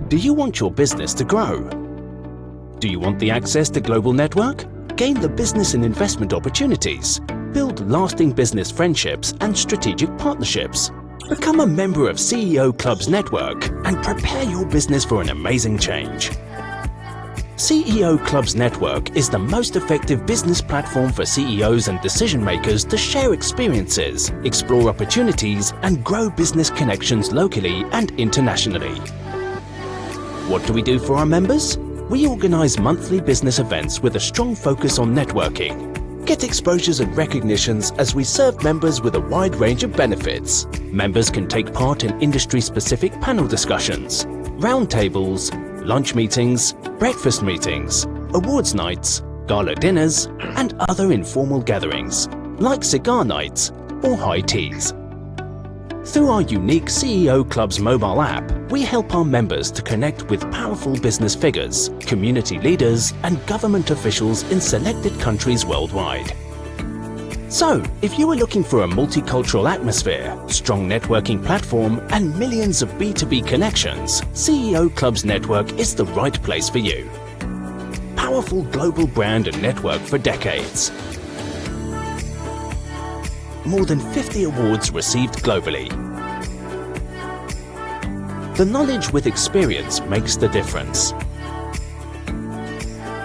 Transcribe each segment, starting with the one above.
Do you want your business to grow? Do you want the access to global network? Gain the business and investment opportunities? Build lasting business friendships and strategic partnerships? Become a member of CEO Club's network and prepare your business for an amazing change. CEO Club's network is the most effective business platform for CEOs and decision makers to share experiences, explore opportunities, and grow business connections locally and internationally. What do we do for our members? We organize monthly business events with a strong focus on networking. Get exposures and recognitions as we serve members with a wide range of benefits. Members can take part in industry-specific panel discussions, roundtables, lunch meetings, breakfast meetings, awards nights, gala dinners, and other informal gatherings, like cigar nights or high teas. Through our unique CEO Club's mobile app, we help our members to connect with powerful business figures, community leaders, and government officials in selected countries worldwide. So, if you are looking for a multicultural atmosphere, strong networking platform, and millions of B2B connections, CEO Club's network is the right place for you. Powerful global brand and network for decades. More than 50 awards received globally. The knowledge with experience makes the difference.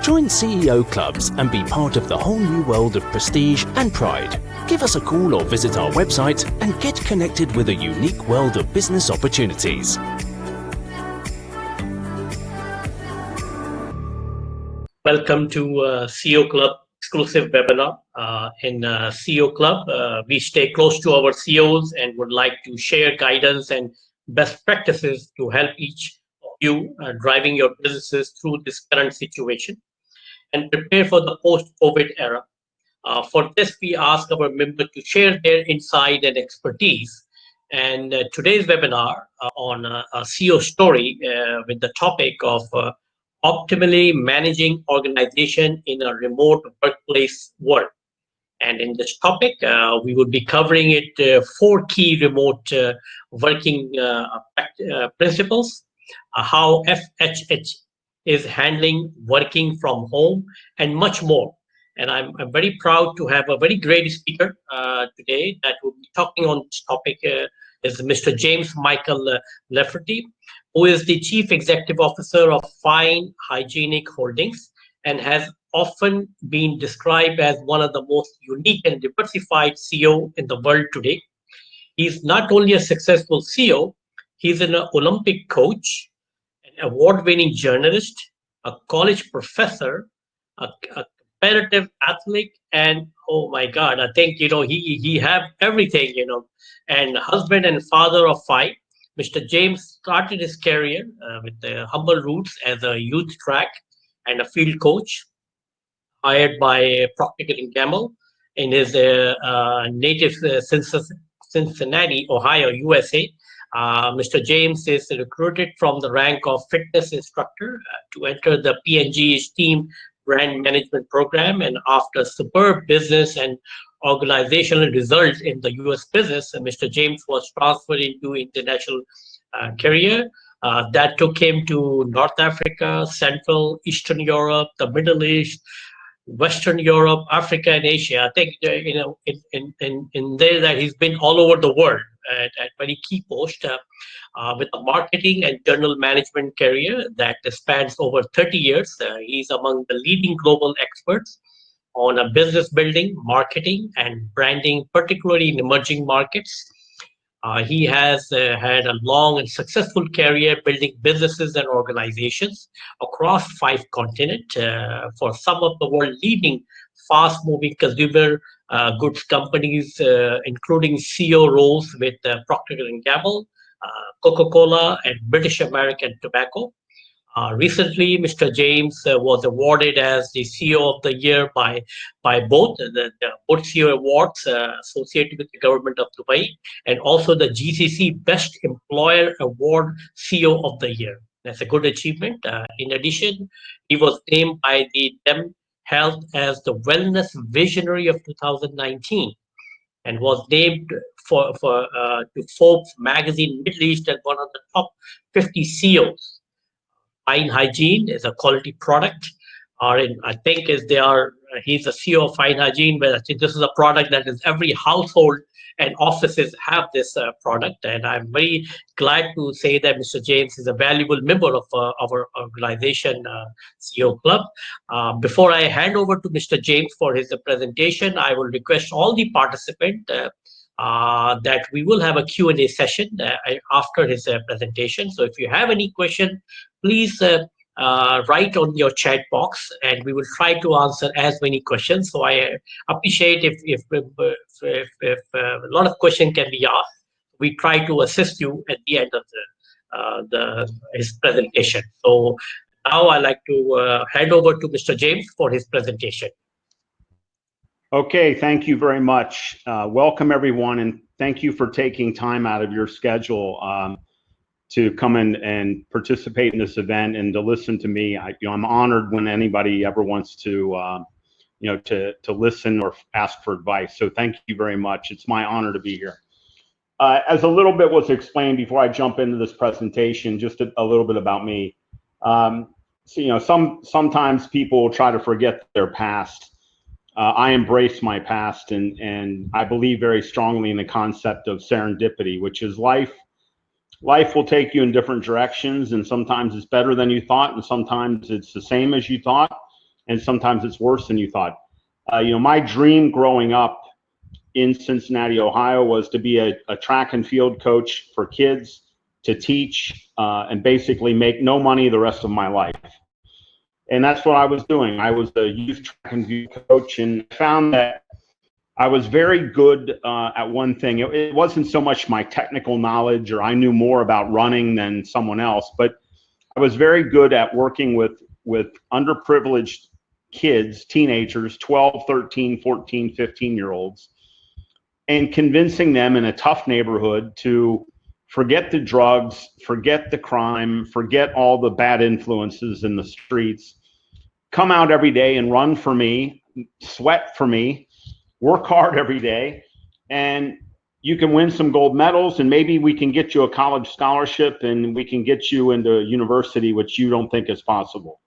Join CEO Clubs and be part of the whole new world of prestige and pride. Give us a call or visit our website and get connected with a unique world of business opportunities. Welcome to CEO Club exclusive webinar. In CEO Club, we stay close to our CEOs and would like to share guidance and best practices to help each of you driving your businesses through this current situation and prepare for the post-COVID era. For this, we ask our members to share their insight and expertise. And today's webinar on a CEO story with the topic of optimally managing organization in a remote workplace world. And in this topic, we will be covering it 4 key remote working principles, how FHH is handling working from home, and much more. And I'm very proud to have a very great speaker today that will be talking on this topic is Mr. James Michael Lafferty, who is the Chief Executive Officer of Fine Hygienic Holdings and has often been described as one of the most unique and diversified CEO in the world today. He's not only a successful CEO, he's an Olympic coach, an award-winning journalist, a college professor, a competitive athlete, and oh my God, I think he have everything, and husband and father of 5. Mr. James started his career with the humble roots as a youth track and a field coach, hired by Procter & Gamble in his native Cincinnati, Ohio, USA. Mr. James is recruited from the rank of fitness instructor to enter the P&G's team brand management program. And after superb business and organizational results in the US business, Mr. James was transferred into international career. That took him to North Africa, Central, Eastern Europe, the Middle East, Western Europe, Africa, and Asia. I think in there that he's been all over the world at very key post with a marketing and journal management career that spans over 30 years. He's among the leading global experts on business building, marketing, and branding, particularly in emerging markets. He has had a long and successful career building businesses and organizations across 5 continents for some of the world leading fast-moving consumer goods companies, including CEO roles with Procter & Gamble, Coca-Cola, and British American Tobacco. Recently, Mr. James was awarded as the CEO of the Year by both the CEO Awards associated with the government of Dubai and also the GCC Best Employer Award CEO of the Year. That's a good achievement. In addition, he was named by the Dem Health as the Wellness Visionary of 2019 and was named to Forbes magazine Middle East as one of the top 50 CEOs. Fine Hygiene is a quality product. Or in, I think is they are he's the CEO of Fine Hygiene, but I think this is a product that is every household and offices have this product. And I'm very glad to say that Mr. James is a valuable member of our organization, CEO Club. Before I hand over to Mr. James for his presentation, I will request all the participants that we will have a Q&A session after his presentation. So if you have any question, please write on your chat box, and we will try to answer as many questions. So I appreciate if a lot of questions can be asked. We try to assist you at the end of his presentation. So now I'd like to hand over to Mr. James for his presentation. Okay, thank you very much. Welcome everyone, and thank you for taking time out of your schedule to come in and participate in this event and to listen to me. I'm honored when anybody ever wants to, to listen or ask for advice. So thank you very much. It's my honor to be here. As a little bit was explained before I jump into this presentation, just a little bit about me. So, sometimes people will try to forget their past. I embrace my past, and I believe very strongly in the concept of serendipity, which is life will take you in different directions, and sometimes it's better than you thought, and sometimes it's the same as you thought, and sometimes it's worse than you thought. My dream growing up in Cincinnati, Ohio, was to be a track and field coach for kids, to teach and basically make no money the rest of my life. And that's what I was doing. I was a youth track and field coach, and found that I was very good at one thing. It wasn't so much my technical knowledge, or I knew more about running than someone else, but I was very good at working with underprivileged kids, teenagers, 12, 13, 14, 15-year-olds, and convincing them in a tough neighborhood to forget the drugs, forget the crime, forget all the bad influences in the streets, come out every day and run for me, sweat for me, work hard every day, and you can win some gold medals, and maybe we can get you a college scholarship, and we can get you into university, which you don't think is possible.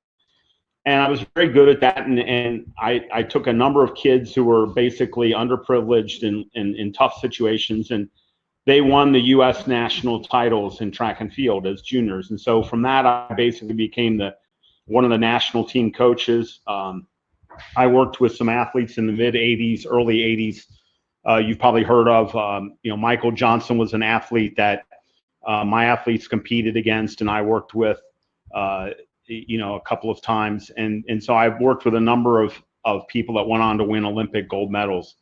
And I was very good at that, and I took a number of kids who were basically underprivileged and in tough situations, and they won the U.S. national titles in track and field as juniors. And so from that, I basically became one of the national team coaches. I worked with some athletes in the mid 80s, early 80s. You've probably heard of, Michael Johnson was an athlete that my athletes competed against, and I worked with, a couple of times. And so I've worked with a number of people that went on to win Olympic gold medals.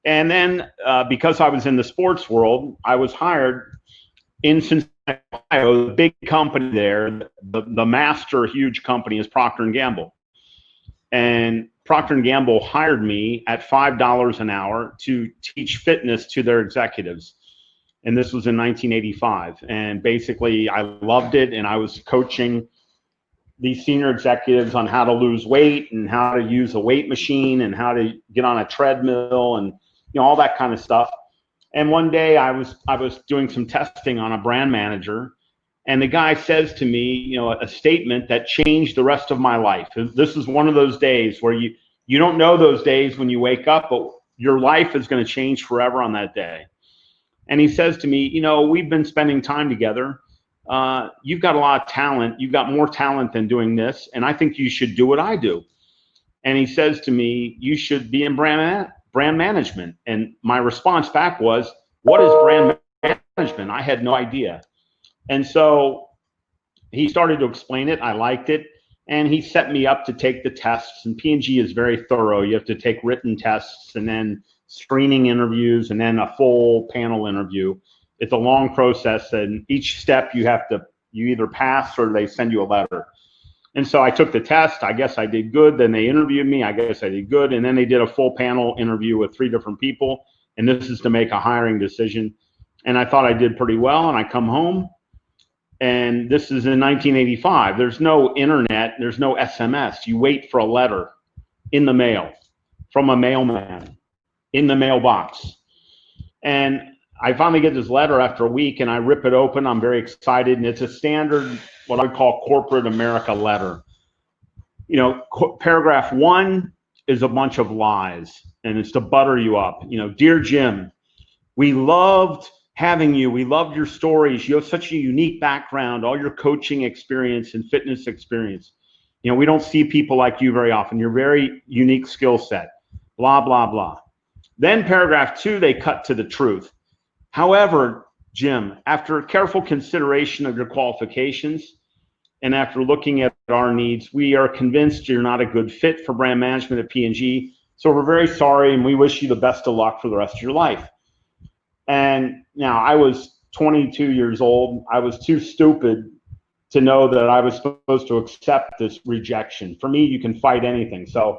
And then because I was in the sports world, I was hired in Cincinnati, Ohio. The big company there, the master huge company is Procter & Gamble. And Procter & Gamble hired me at $5 an hour to teach fitness to their executives. And this was in 1985. And basically, I loved it. And I was coaching these senior executives on how to lose weight and how to use a weight machine and how to get on a treadmill and all that kind of stuff. And one day I was doing some testing on a brand manager, and the guy says to me, a statement that changed the rest of my life. This is one of those days where you don't know those days when you wake up, but your life is going to change forever on that day. And he says to me, we've been spending time together. You've got a lot of talent. You've got more talent than doing this, and I think you should do what I do. And he says to me, you should be in brand management. And my response back was, what is brand management? I had no idea. And so he started to explain it. I liked it. And he set me up to take the tests. And P&G is very thorough. You have to take written tests, and then screening interviews, and then a full panel interview. It's a long process, and each step you either pass or they send you a letter. And so I took the test. I guess I did good. Then they interviewed me. I guess I did good. And then they did a full panel interview with 3 different people. And this is to make a hiring decision. And I thought I did pretty well. And I come home, and this is in 1985. There's no internet. There's no SMS. You wait for a letter in the mail from a mailman in the mailbox. And I finally get this letter after a week, and I rip it open. I'm very excited, and it's a standard what I would call corporate America letter. You know, paragraph 1 is a bunch of lies, and it's to butter you up. You know, dear Jim, we loved having you. We loved your stories. You have such a unique background, all your coaching experience and fitness experience. You know, we don't see people like you very often. You're very unique skill set, blah, blah, blah. Then paragraph 2, they cut to the truth. However, Jim, after careful consideration of your qualifications and after looking at our needs, we are convinced you're not a good fit for brand management at P&G. So we're very sorry, and we wish you the best of luck for the rest of your life. And now, I was 22 years old. I was too stupid to know that I was supposed to accept this rejection. For me, you can fight anything. So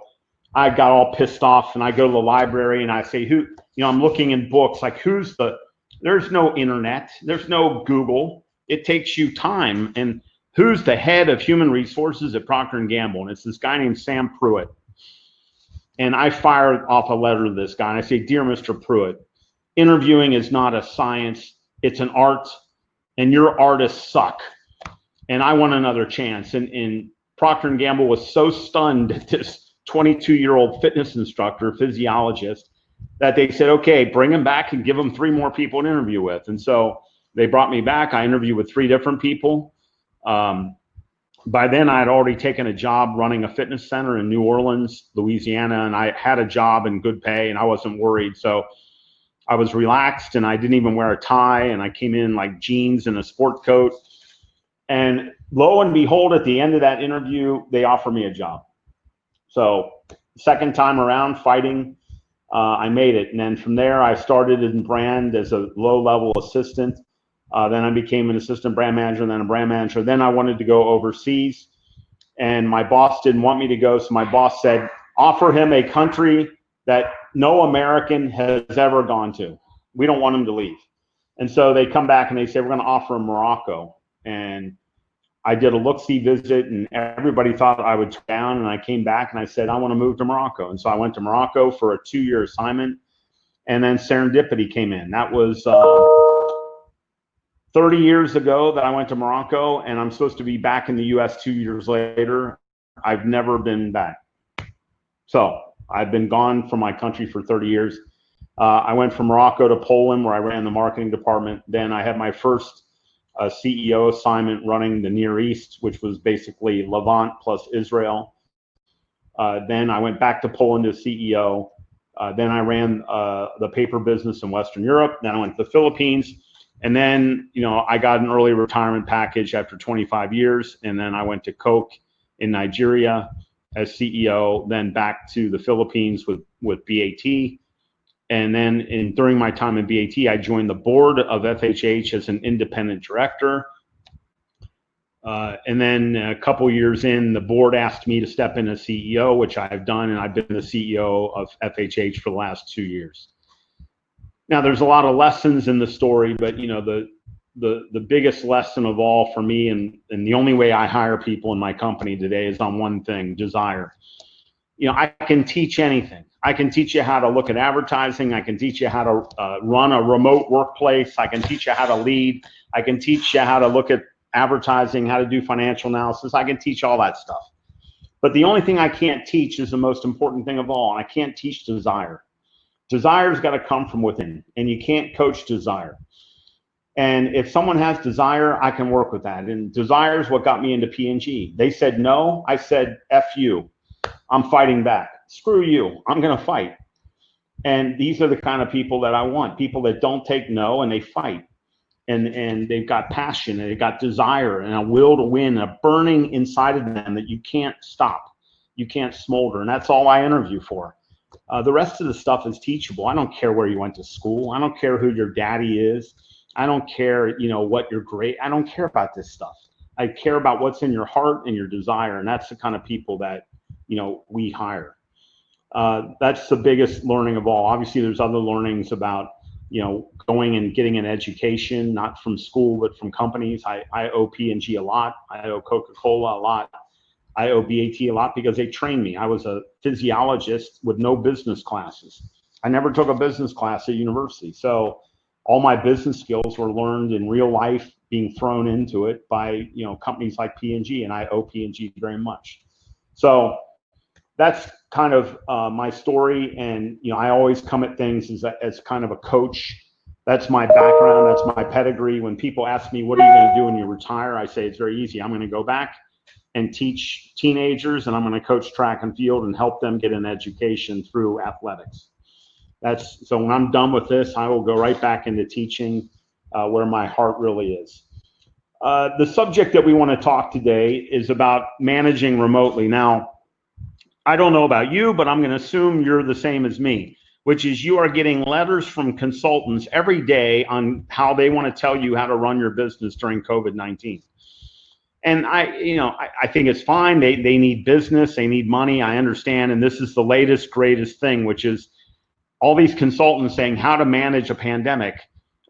I got all pissed off, and I go to the library and I say, I'm looking in books, like there's no internet, there's no Google. It takes you time. And who's the head of human resources at Procter & Gamble? And it's this guy named Sam Pruitt. And I fired off a letter to this guy, and I say, dear Mr. Pruitt, interviewing is not a science, it's an art, and your artists suck. And I want another chance. And Procter & Gamble was so stunned at this 22-year-old fitness instructor, physiologist, that they said, okay, bring him back and give him 3 more people to interview with. And so they brought me back. I interviewed with 3 different people. By then, I had already taken a job running a fitness center in New Orleans, Louisiana, and I had a job and good pay, and I wasn't worried. So I was relaxed, and I didn't even wear a tie, and I came in like jeans and a sport coat. And lo and behold, at the end of that interview, they offered me a job. So second time around fighting, I made it. And then from there, I started in brand as a low-level assistant. Then I became an assistant brand manager, then a brand manager. Then I wanted to go overseas, and my boss didn't want me to go. So my boss said, offer him a country that no American has ever gone to. We don't want him to leave. And so they come back and they say, we're going to offer him Morocco. And I did a look-see visit, and everybody thought I would turn down. And I came back and I said, I want to move to Morocco. And so I went to Morocco for a 2-year assignment. And then serendipity came in. That was 30 years ago that I went to Morocco, and I'm supposed to be back in the US 2 years later. I've never been back. So I've been gone from my country for 30 years. I went from Morocco to Poland, where I ran the marketing department. Then I had my first CEO assignment running the Near East, which was basically Levant plus Israel. Then I went back to Poland as CEO. Then I ran the paper business in Western Europe. Then I went to the Philippines. And then, I got an early retirement package after 25 years. And then I went to Coke in Nigeria as CEO, then back to the Philippines with BAT. And then during my time in BAT, I joined the board of FHH as an independent director. And then a couple years in, the board asked me to step in as CEO, which I've done. And I've been the CEO of FHH for the last 2 years. Now, there's a lot of lessons in the story, but the biggest lesson of all for me, and the only way I hire people in my company today is on one thing: desire. I can teach anything. I can teach you how to look at advertising. I can teach you how to run a remote workplace. I can teach you how to lead. I can teach you how to look at advertising, how to do financial analysis. I can teach all that stuff. But the only thing I can't teach is the most important thing of all, and I can't teach desire. Desire's got to come from within, and you can't coach desire. And if someone has desire, I can work with that. And desire is what got me into P&G. They said no. I said, F you. I'm fighting back. Screw you. I'm going to fight. And these are the kind of people that I want, people that don't take no and they fight. And they've got passion, and they've got desire and a will to win, a burning inside of them that you can't stop. You can't smolder. And that's all I interview for. The rest of the stuff is teachable. I don't care where you went to school. I don't care who your daddy is. I don't care, what your grade. I don't care about this stuff. I care about what's in your heart and your desire. And that's the kind of people that, we hire. That's the biggest learning of all. Obviously, there's other learnings about, going and getting an education, not from school, but from companies. I owe P&G a lot. I owe Coca-Cola a lot. I owe BAT a lot because they trained me. I was a physiologist with no business classes. I never took a business class at university. So all my business skills were learned in real life being thrown into it by companies like P&G, and I owe P&G very much. So that's kind of my story, and I always come at things as kind of a coach. That's my background, that's my pedigree. When people ask me, what are you going to do when you retire? I say it's very easy. I'm going to go back and teach teenagers, and I'm going to coach track and field and help them get an education through athletics. So when I'm done with this, I will go right back into teaching where my heart really is. The subject that we want to talk today is about managing remotely. Now, I don't know about you, but I'm going to assume you're the same as me, which is you are getting letters from consultants every day on how they want to tell you how to run your business during COVID-19. And I think it's fine. They need business, they need money. I understand. And this is the latest, greatest thing, which is all these consultants saying how to manage a pandemic,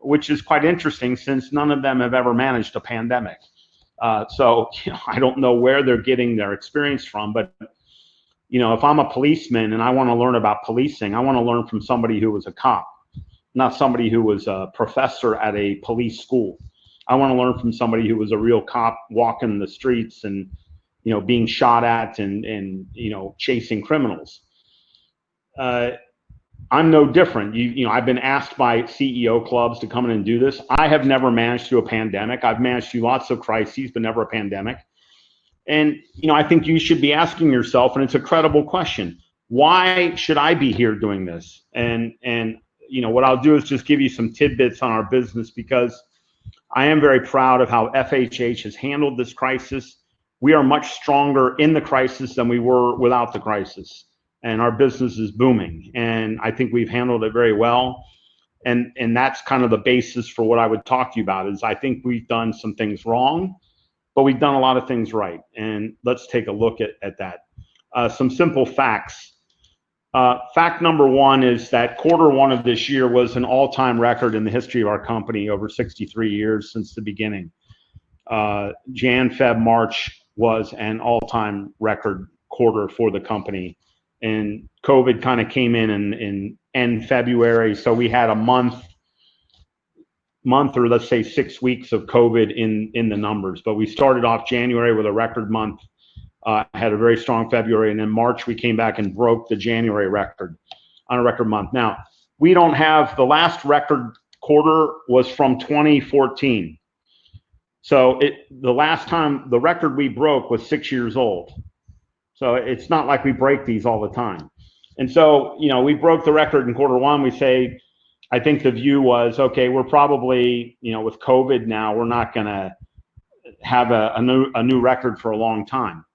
which is quite interesting since none of them have ever managed a pandemic. So I don't know where they're getting their experience from, but if I'm a policeman and I want to learn about policing, I want to learn from somebody who was a cop, not somebody who was a professor at a police school. I want to learn from somebody who was a real cop walking the streets and, being shot at and chasing criminals. I'm no different. I've been asked by CEO clubs to come in and do this. I have never managed through a pandemic. I've managed through lots of crises, but never a pandemic. And, I think you should be asking yourself, and it's a credible question, why should I be here doing this? And what I'll do is just give you some tidbits on our business, because I am very proud of how FHH has handled this crisis. We are much stronger in the crisis than we were without the crisis. And our business is booming. And I think we've handled it very well. And that's kind of the basis for what I would talk to you about, is I think we've done some things wrong, but we've done a lot of things right. And let's take a look at that. Some simple facts. Fact number one is that Q1 of this year was an all-time record in the history of our company, over 63 years since the beginning. Jan, Feb, March was an all-time record quarter for the company. And COVID kind of came in end February. So we had a month or let's say 6 weeks of COVID in the numbers. But we started off January with a record month. Had a very strong February, and then March we came back and broke the January record on a record month. Now, we don't have, the last record quarter was from 2014. So the last time the record we broke was 6 years old. So it's not like we break these all the time. And so, we broke the record in Q1. We say, I think the view was, okay, we're probably, with COVID now, we're not going to have a new record for a long time.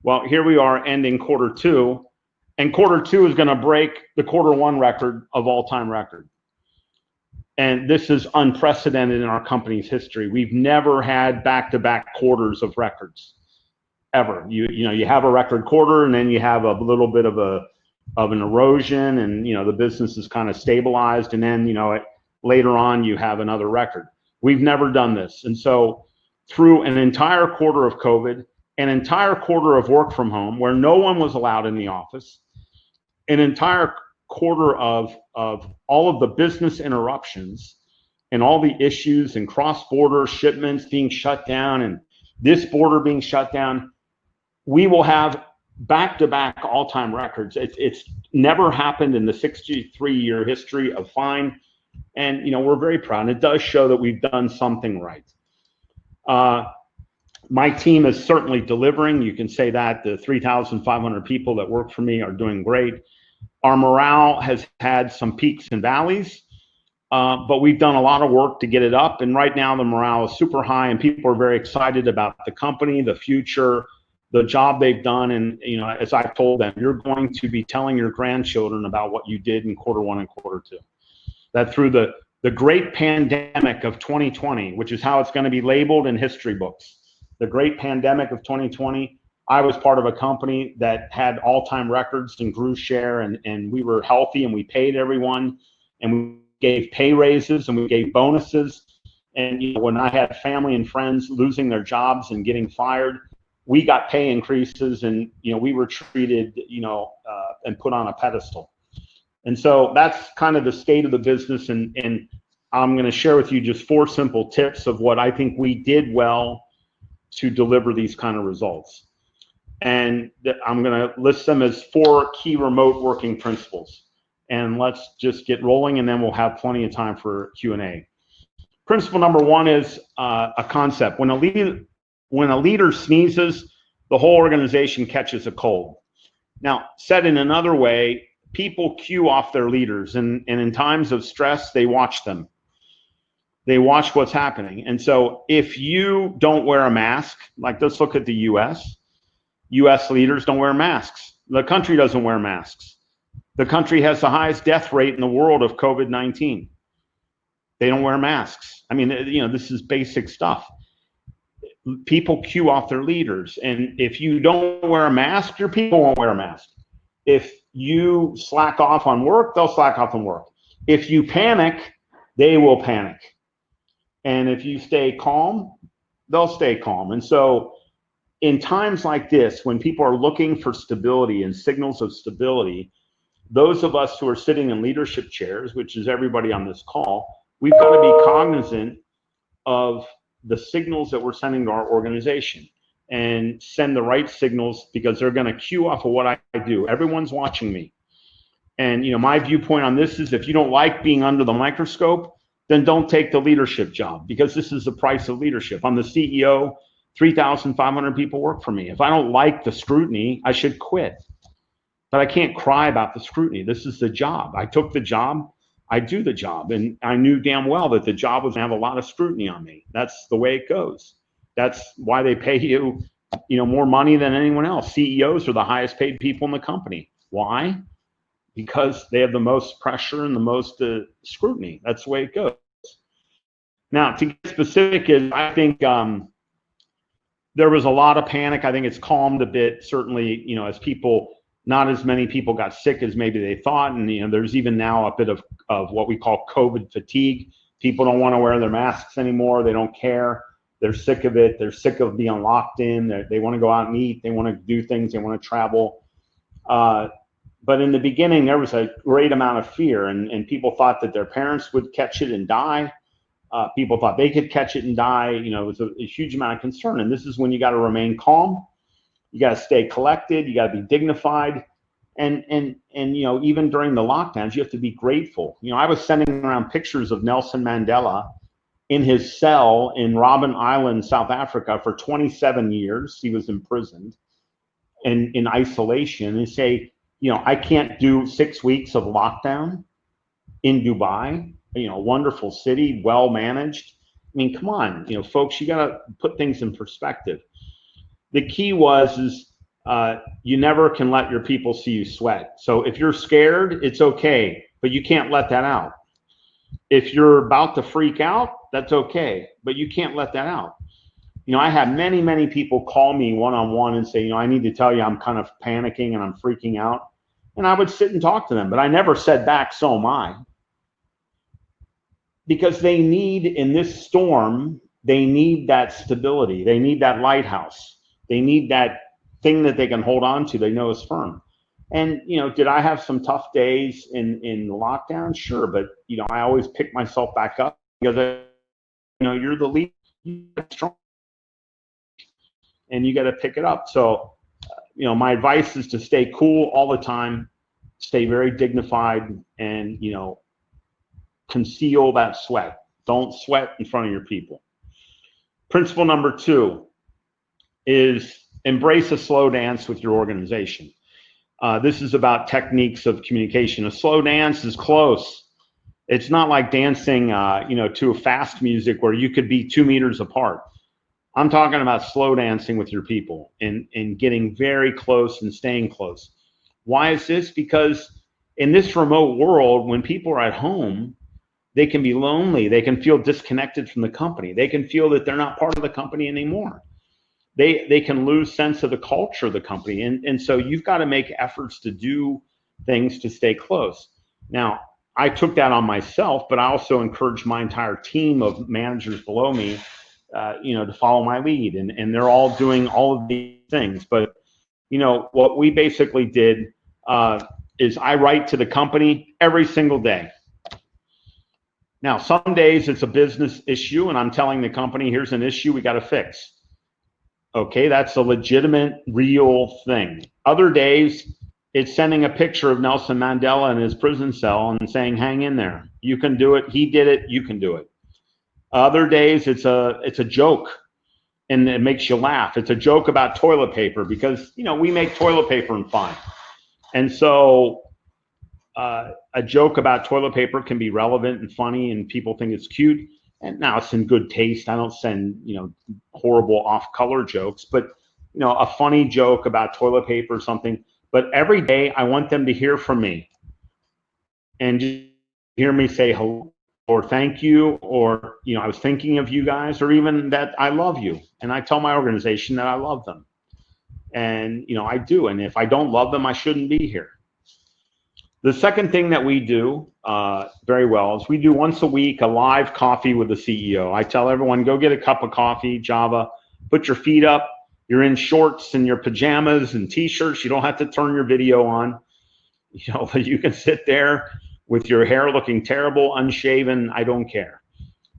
Well, here we are ending Q2, and Q2 is going to break the Q1 record of all-time record. And this is unprecedented in our company's history. We've never had back-to-back quarters of records, ever. You have a record quarter, and then you have a little bit of an erosion, and the business is kind of stabilized, and then later on you have another record. We've never done this, and so through an entire quarter of COVID, an entire quarter of work from home where no one was allowed in the office, an entire quarter of all of the business interruptions and all the issues and cross-border shipments being shut down and this border being shut down, we will have back-to-back all-time records. It's never happened in the 63-year history of Fine, and we're very proud. And it does show that we've done something right. My team is certainly delivering. You can say that the 3,500 people that work for me are doing great. Our morale has had some peaks and valleys, but we've done a lot of work to get it up. And right now the morale is super high, and people are very excited about the company, the future, the job they've done. And as I've told them, you're going to be telling your grandchildren about what you did in Q1 and Q2. That through the great pandemic of 2020, which is how it's going to be labeled in history books. The great pandemic of 2020, I was part of a company that had all-time records and grew share, and we were healthy, and we paid everyone, and we gave pay raises, and we gave bonuses. And when I had family and friends losing their jobs and getting fired, we got pay increases, and we were treated and put on a pedestal. And so that's kind of the state of the business. And I'm going to share with you just 4 simple tips of what I think we did well to deliver these kind of results. And I'm going to list them as 4 key remote working principles. And let's just get rolling, and then we'll have plenty of time for Q&A. Principle number 1 is a concept. When a leader sneezes, the whole organization catches a cold. Now, said in another way, people cue off their leaders, and in times of stress, they watch them. They watch what's happening. And so if you don't wear a mask, like let's look at the US leaders don't wear masks. The country doesn't wear masks. The country has the highest death rate in the world of COVID-19. They don't wear masks. I mean, this is basic stuff. People cue off their leaders. And if you don't wear a mask, your people won't wear a mask. If you slack off on work, they'll slack off on work. If you panic, they will panic. And if you stay calm, they'll stay calm. And so in times like this, when people are looking for stability and signals of stability, those of us who are sitting in leadership chairs, which is everybody on this call, we've got to be cognizant of the signals that we're sending to our organization and send the right signals, because they're going to cue off of what I do. Everyone's watching me. And my viewpoint on this is, if you don't like being under the microscope, then don't take the leadership job, because this is the price of leadership. I'm the CEO, 3,500 people work for me. If I don't like the scrutiny, I should quit. But I can't cry about the scrutiny. This is the job. I took the job, I do the job. And I knew damn well that the job was gonna have a lot of scrutiny on me. That's the way it goes. That's why they pay you, more money than anyone else. CEOs are the highest paid people in the company. Why? Because they have the most pressure and the most scrutiny. That's the way it goes. Now, to get specific, I think there was a lot of panic. I think it's calmed a bit, certainly, as not as many people got sick as maybe they thought. And, there's even now a bit of what we call COVID fatigue. People don't want to wear their masks anymore. They don't care. They're sick of it. They're sick of being locked in. They want to go out and eat. They want to do things. They want to travel. But in the beginning, there was a great amount of fear, and people thought that their parents would catch it and die. People thought they could catch it and die. It was a huge amount of concern. And this is when you got to remain calm. You got to stay collected. You got to be dignified. And even during the lockdowns, you have to be grateful. I was sending around pictures of Nelson Mandela in his cell in Robben Island, South Africa, for 27 years. He was imprisoned and in isolation, and say, I can't do 6 weeks of lockdown in Dubai, a wonderful city, well managed. I mean, come on, folks, you got to put things in perspective. The key is you never can let your people see you sweat. So if you're scared, it's okay, but you can't let that out. If you're about to freak out, that's okay, but you can't let that out. I had many, many people call me one-on-one and say, I need to tell you I'm kind of panicking and I'm freaking out. And I would sit and talk to them, but I never said back, so am I. Because they need, in this storm, they need that stability. They need that lighthouse. They need that thing that they can hold on to, they know is firm. And, did I have some tough days in lockdown? Sure, but, I always pick myself back up, because, you're the lead, strong, and you got to pick it up. So, my advice is to stay cool all the time, stay very dignified, and, conceal that sweat. Don't sweat in front of your people. Principle number 2 is embrace a slow dance with your organization. This is about techniques of communication. A slow dance is close. It's not like dancing, to a fast music where you could be 2 meters apart. I'm talking about slow dancing with your people and getting very close and staying close. Why is this? Because in this remote world, when people are at home, they can be lonely. They can feel disconnected from the company. They can feel that they're not part of the company anymore. They can lose sense of the culture of the company. And so you've got to make efforts to do things to stay close. Now, I took that on myself, but I also encouraged my entire team of managers below me to follow my lead, and they're all doing all of these things. But what we basically did is I write to the company every single day. Now, some days it's a business issue and I'm telling the company, here's an issue we got to fix. Okay, that's a legitimate, real thing. Other days, it's sending a picture of Nelson Mandela in his prison cell and saying, hang in there. You can do it. He did it. You can do it. Other days, it's a joke and it makes you laugh. It's a joke about toilet paper because, you know, we make toilet paper and fun. And so a joke about toilet paper can be relevant and funny and people think it's cute. And now it's in good taste. I don't send, you know, horrible off-color jokes, but, you know, a funny joke about toilet paper or something. But every day I want them to hear from me and just hear me say hello or thank you, or, you know, I was thinking of you guys, or even that I love you. And I tell my organization that I love them. And, you know, I do. And if I don't love them, I shouldn't be here. The second thing that we do very well is we do once a week a live coffee with the CEO. I tell everyone, go get a cup of coffee, Java, put your feet up. You're in shorts and your pajamas and t-shirts. You don't have to turn your video on. You know, you can sit there with your hair looking terrible, unshaven. I don't care.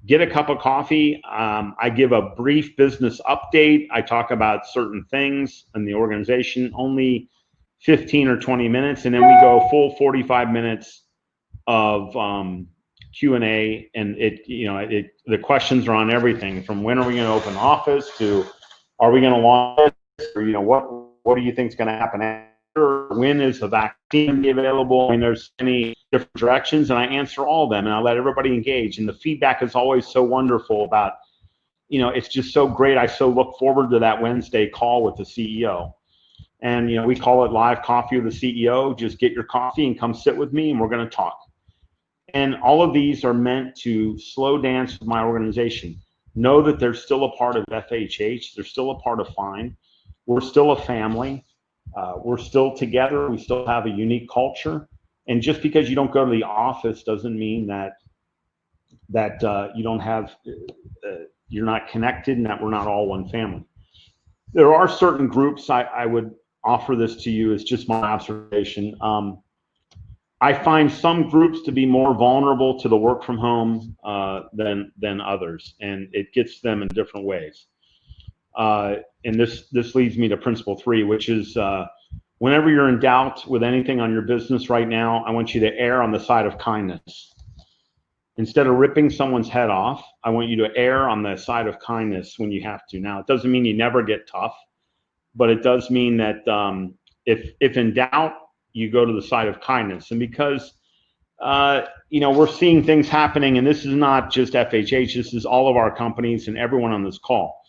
Get a cup of coffee. I give a brief business update. I talk about certain things in the organization, only 15 or 20 minutes, and then we go full 45 minutes of Q&A, and the questions are on everything from when are we going to open office to are we going to launch this, or, you know, what do you think is going to happen after, when is the vaccine be available? I mean, there's many different directions, and I answer all of them, and I let everybody engage, and the feedback is always so wonderful about, you know, it's just so great. I so look forward to that Wednesday call with the CEO. And, you know, we call it live coffee with the CEO. Just get your coffee and come sit with me and we're going to talk. And all of these are meant to slow dance with my organization. Know that they're still a part of FHH. They're still a part of FINE. We're still a family. We're still together. We still have a unique culture. And just because you don't go to the office doesn't mean that you don't have, you're not connected and that we're not all one family. There are certain groups I would offer this to you as just my observation. I find some groups to be more vulnerable to the work from home than others, and it gets them in different ways. And this leads me to principle 3, which is whenever you're in doubt with anything on your business right now, I want you to err on the side of kindness. Instead of ripping someone's head off, I want you to err on the side of kindness when you have to. Now, it doesn't mean you never get tough, but it does mean that if in doubt, you go to the side of kindness. And because, you know, we're seeing things happening, and this is not just FHH, this is all of our companies and everyone on this call.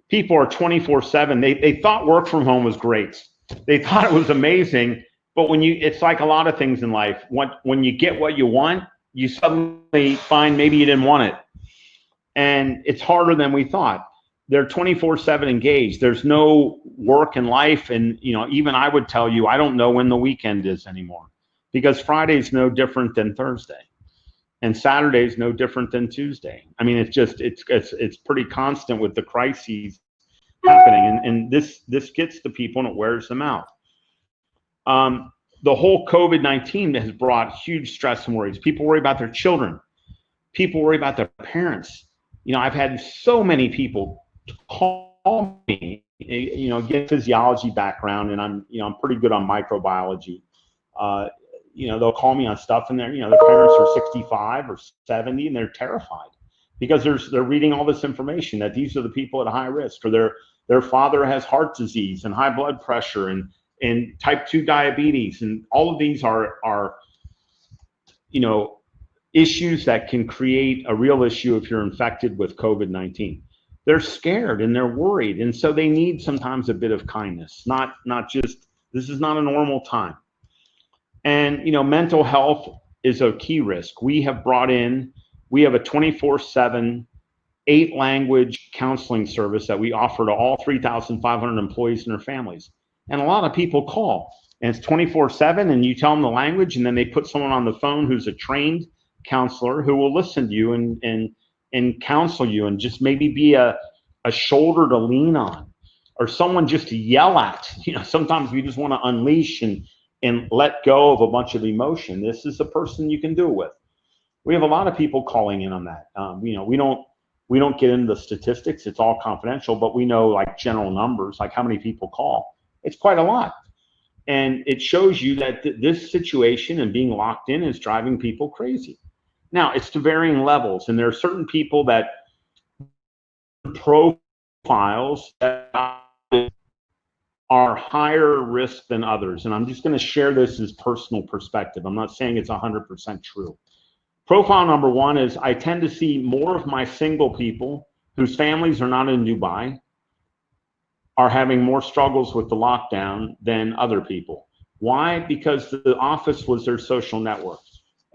People are 24/7. They thought work from home was great. They thought it was amazing, but it's like a lot of things in life. When you get what you want, you suddenly find maybe you didn't want it. And it's harder than we thought. They're 24/7 engaged. There's no work in life. And, you know, even I would tell you, I don't know when the weekend is anymore, because Friday's no different than Thursday and Saturday's no different than Tuesday. I mean, it's pretty constant with the crises happening. And this gets to people and it wears them out. The whole COVID-19 has brought huge stress and worries. People worry about their children. People worry about their parents. You know, I've had so many people call me, you know, get physiology background, and I'm pretty good on microbiology. You know, they'll call me on stuff, and their parents are 65 or 70, and they're terrified because they're reading all this information that these are the people at high risk, or their father has heart disease and high blood pressure and type 2 diabetes, and all of these are you know, issues that can create a real issue if you're infected with COVID-19. They're scared and they're worried, and so they need sometimes a bit of kindness. Not just, this is not a normal time. And, you know, mental health is a key risk. We have a 24/7 8-language counseling service that we offer to all 3,500 employees and their families. And a lot of people call, and it's 24/7, and you tell them the language, and then they put someone on the phone who's a trained counselor who will listen to you and counsel you, and just maybe be a shoulder to lean on, or someone just to yell at. You know, sometimes we just want to unleash and let go of a bunch of emotion. This is a person you can do it with. We have a lot of people calling in on that. We don't get into the statistics. It's all confidential, but we know like general numbers, like how many people call. It's quite a lot. And it shows you that this situation and being locked in is driving people crazy. Now, it's to varying levels, and there are certain people that profiles that are higher risk than others. And I'm just going to share this as personal perspective. I'm not saying it's 100% true. Profile number one is I tend to see more of my single people whose families are not in Dubai are having more struggles with the lockdown than other people. Why? Because the office was their social network.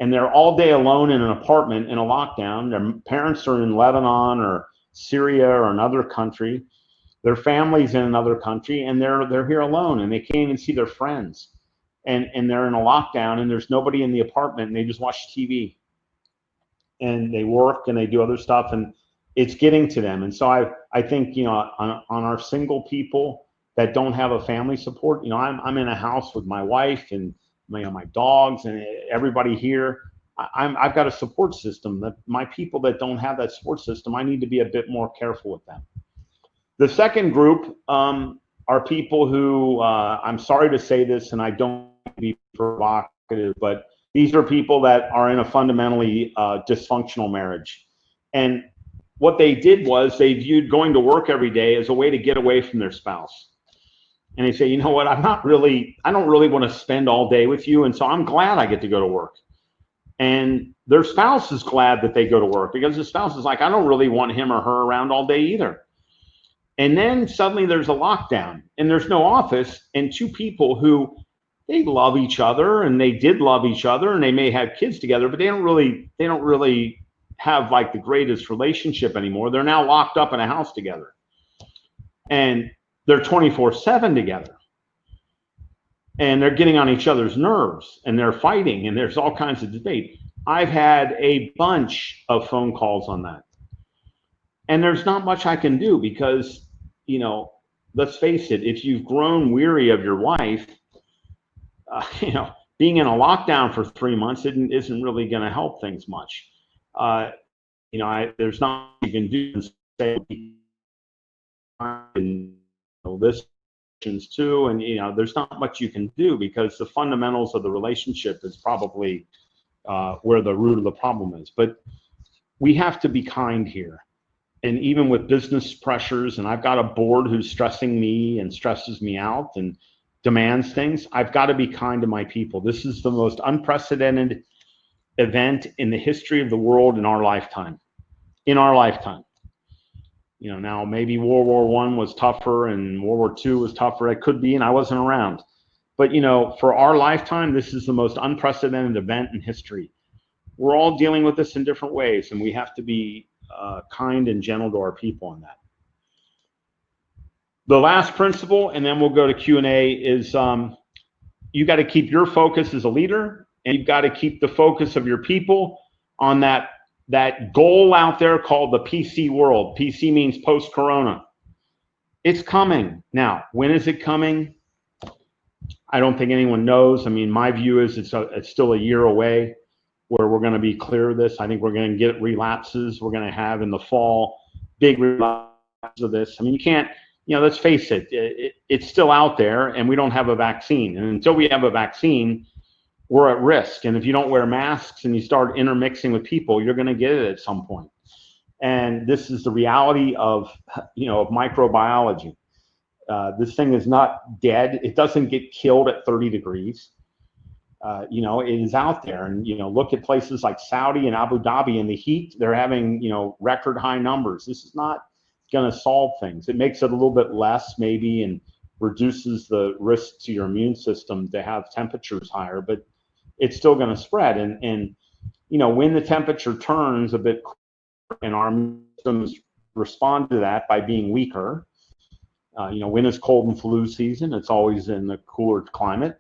And they're all day alone in an apartment in a lockdown. Their parents are in Lebanon or Syria or another country. Their family's in another country, and they're here alone, and they can't even see their friends. And they're in a lockdown, and there's nobody in the apartment, and they just watch TV. And they work and they do other stuff, and it's getting to them. And so I think, on our single people that don't have a family support, I'm in a house with my wife and my dogs and everybody here. I've got a support system. That my people that don't have that support system, I need to be a bit more careful with them. The second group are people who, I'm sorry to say this, and I don't want to be provocative, but these are people that are in a fundamentally dysfunctional marriage. And what they did was they viewed going to work every day as a way to get away from their spouse. And they say, you know what, I don't really want to spend all day with you, and so I'm glad I get to go to work. And their spouse is glad that they go to work because the spouse is like, I don't really want him or her around all day either. And then suddenly there's a lockdown and there's no office, and two people who they love each other and they did love each other and they may have kids together, but they don't really have like the greatest relationship anymore. They're now locked up in a house together and they're 24/7 together and they're getting on each other's nerves and they're fighting and there's all kinds of debate. I've had a bunch of phone calls on that. And there's not much I can do because, let's face it, if you've grown weary of your wife, being in a lockdown for 3 months isn't really going to help things much. There's not much you can do. This too, and there's not much you can do because the fundamentals of the relationship is probably where the root of the problem is. But we have to be kind here. And even with business pressures, and I've got a board who's stressing me and stresses me out and demands things, I've got to be kind to my people. This is the most unprecedented event in the history of the world in our lifetime. Now maybe World War I was tougher and World War II was tougher. It could be, and I wasn't around. But, for our lifetime, this is the most unprecedented event in history. We're all dealing with this in different ways, and we have to be kind and gentle to our people on that. The last principle, and then we'll go to Q&A, is you got to keep your focus as a leader, and you've got to keep the focus of your people on that goal out there called the PC world. PC means post-corona. It's coming. Now, when is it coming? I don't think anyone knows. I mean, my view is it's still a year away where we're going to be clear of this. I think we're going to get relapses. We're going to have in the fall big relapses of this. I mean, you can't, let's face it, it's still out there and we don't have a vaccine. And until we have a vaccine, we're at risk. And if you don't wear masks and you start intermixing with people, you're going to get it at some point. And this is the reality of microbiology. This thing is not dead. It doesn't get killed at 30 degrees. It is out there, and look at places like Saudi and Abu Dhabi in the heat. They're having record high numbers. This is not going to solve things. It makes it a little bit less maybe, and reduces the risk to your immune system to have temperatures higher, but it's still going to spread. And when the temperature turns a bit, and our systems respond to that by being weaker. When it's cold and flu season, it's always in the cooler climate.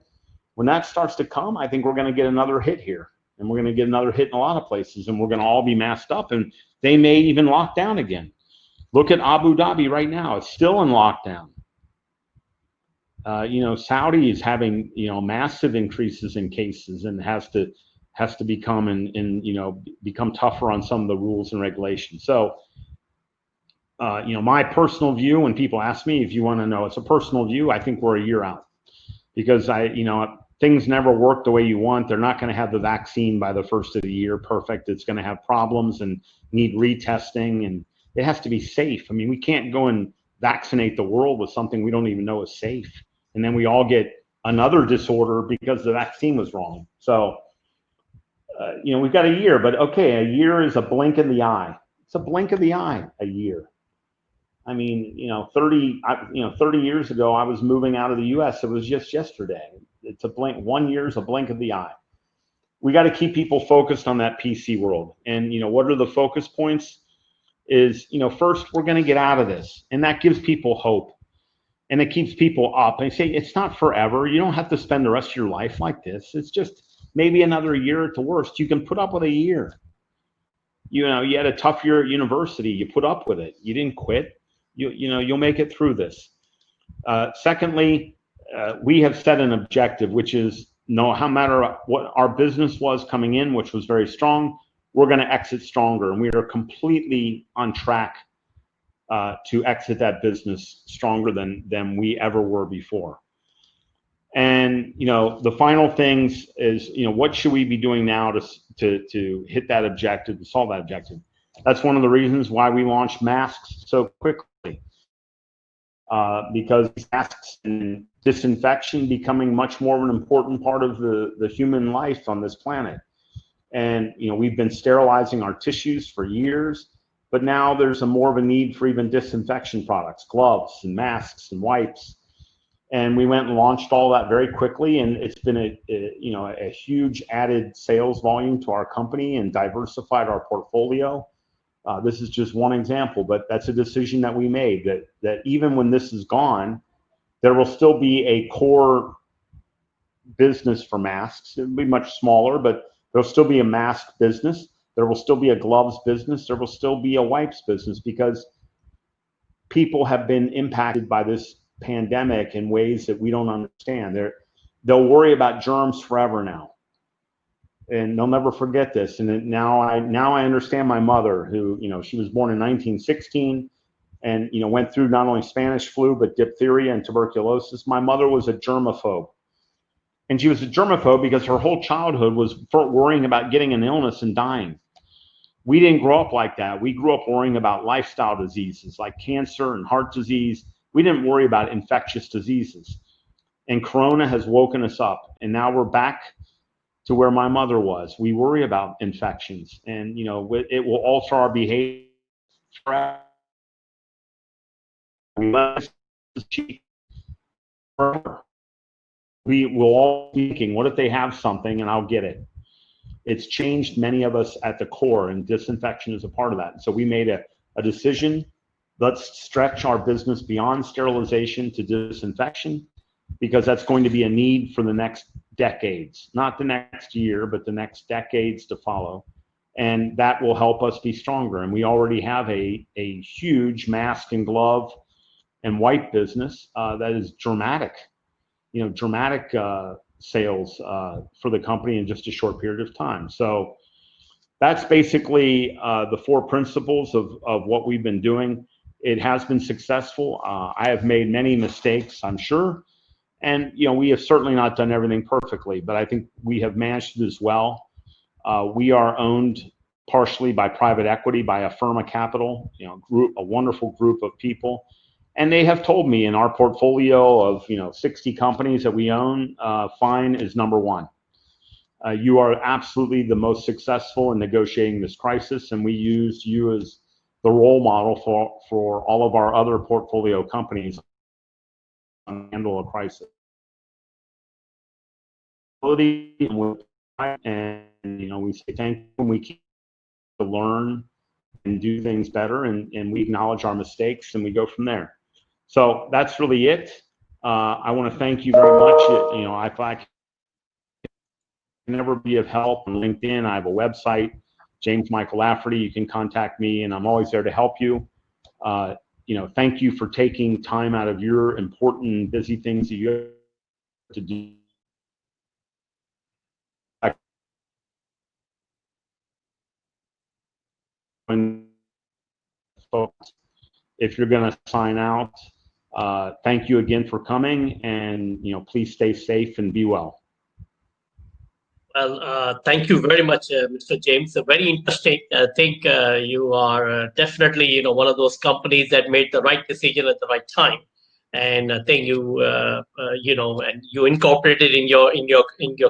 When that starts to come, I think we're going to get another hit here, and we're going to get another hit in a lot of places, and we're going to all be masked up, and they may even lock down again. Look at Abu Dhabi right now; it's still in lockdown. Saudi is having massive increases in cases and has to has to become become tougher on some of the rules and regulations. So, my personal view, when people ask me, if you want to know, it's a personal view. I think we're a year out because things never work the way you want. They're not going to have the vaccine by the first of the year perfect. It's going to have problems and need retesting, and it has to be safe. I mean, we can't go and vaccinate the world with something we don't even know is safe, and then we all get another disorder because the vaccine was wrong. So, we've got a year, but okay, a year is a blink of the eye. It's a blink of the eye, a year. I mean, 30 years ago, I was moving out of the U.S. It was just yesterday. It's a blink. 1 year is a blink of the eye. We got to keep people focused on that PC world. And, what are the focus points? Is, first, we're going to get out of this. And that gives people hope. And it keeps people up. And say, it's not forever. You don't have to spend the rest of your life like this. It's just maybe another year at the worst. You can put up with a year. You had a tough year at university. You put up with it. You didn't quit. You'll make it through this. Secondly, we have set an objective, which is no matter what our business was coming in, which was very strong, we're going to exit stronger. And we are completely on track to exit that business stronger than we ever were before. And, the final things is, what should we be doing now to hit that objective, to solve that objective? That's one of the reasons why we launched masks so quickly. Because masks and disinfection becoming much more of an important part of the human life on this planet. And, we've been sterilizing our tissues for years, but now there's more of a need for even disinfection products, gloves and masks and wipes. And we went and launched all that very quickly. And it's been a huge added sales volume to our company and diversified our portfolio. This is just one example, but that's a decision that we made, that even when this is gone, there will still be a core business for masks. It'll be much smaller, but there'll still be a mask business. There will still be a gloves business. There will still be a wipes business because people have been impacted by this pandemic in ways that we don't understand. They'll worry about germs forever now. And they'll never forget this. And now I understand my mother, who, she was born in 1916 and, went through not only Spanish flu, but diphtheria and tuberculosis. My mother was a germaphobe. And she was a germaphobe because her whole childhood was worrying about getting an illness and dying. We didn't grow up like that. We grew up worrying about lifestyle diseases like cancer and heart disease. We didn't worry about infectious diseases. And Corona has woken us up. And now we're back to where my mother was. We worry about infections, and it will alter our behavior. We will all be thinking, what if they have something and I'll get it? It's changed many of us at the core, and disinfection is a part of that. So we made a decision. Let's stretch our business beyond sterilization to disinfection, because that's going to be a need for the next decades, not the next year, but the next decades to follow. And that will help us be stronger. And we already have a huge mask and glove and wipe business that is dramatic, dramatic sales for the company in just a short period of time. So that's basically the four principles of what we've been doing. It has been successful. I have made many mistakes, I'm sure. And, we have certainly not done everything perfectly, but I think we have managed it as well. We are owned partially by private equity, by Affirma Capital, a wonderful group of people. And they have told me in our portfolio of, 60 companies that we own, Fine is number one. You are absolutely the most successful in negotiating this crisis. And we used you as the role model for all of our other portfolio companies to handle a crisis. And we say thank you, and we keep to learn and do things better, and we acknowledge our mistakes, and we go from there. So that's really it. I want to thank you very much. If I can ever be of help on LinkedIn, I have a website, James Michael Lafferty. You can contact me, and I'm always there to help you. Thank you for taking time out of your important, busy things that you have to do. folks, if you're going to sign out, thank you again for coming, and please stay safe and be well. Well, thank you very much, Mr. James. Very interesting. I think you are definitely, one of those companies that made the right decision at the right time. And I think and you incorporated in your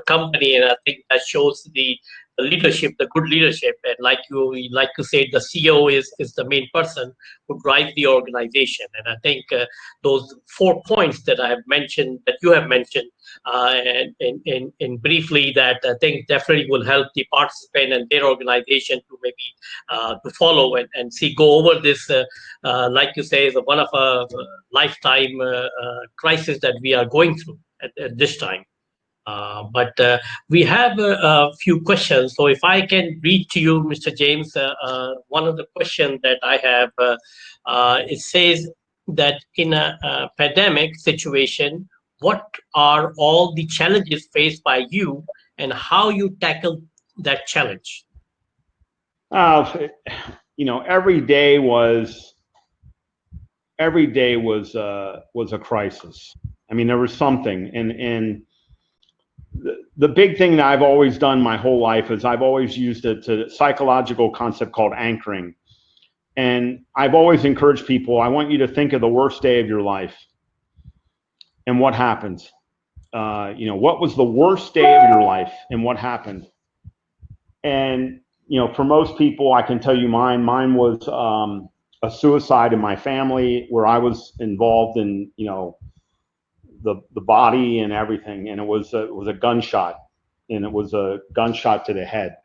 company, and I think that shows the leadership, the good leadership. And like to say, the CEO is the main person who drives the organization. And I think those 4 points that I have mentioned, that you have mentioned, and briefly, that I think definitely will help the participant and their organization to maybe to follow and go over this, like you say, is one of a lifetime crisis that we are going through at this time. But we have a few questions. So if I can read to you, Mr. James, one of the questions that I have, it says that in a pandemic situation, what are all the challenges faced by you and how you tackle that challenge? Every day was a crisis. I mean, there was something, and the big thing that I've always done my whole life is I've always used a psychological concept called anchoring. And I've always encouraged people, I want you to think of the worst day of your life and what happened. What was the worst day of your life and what happened? And, for most people, I can tell you mine was a suicide in my family where I was involved in, the body and everything. And it was a gunshot, and it was a gunshot to the head.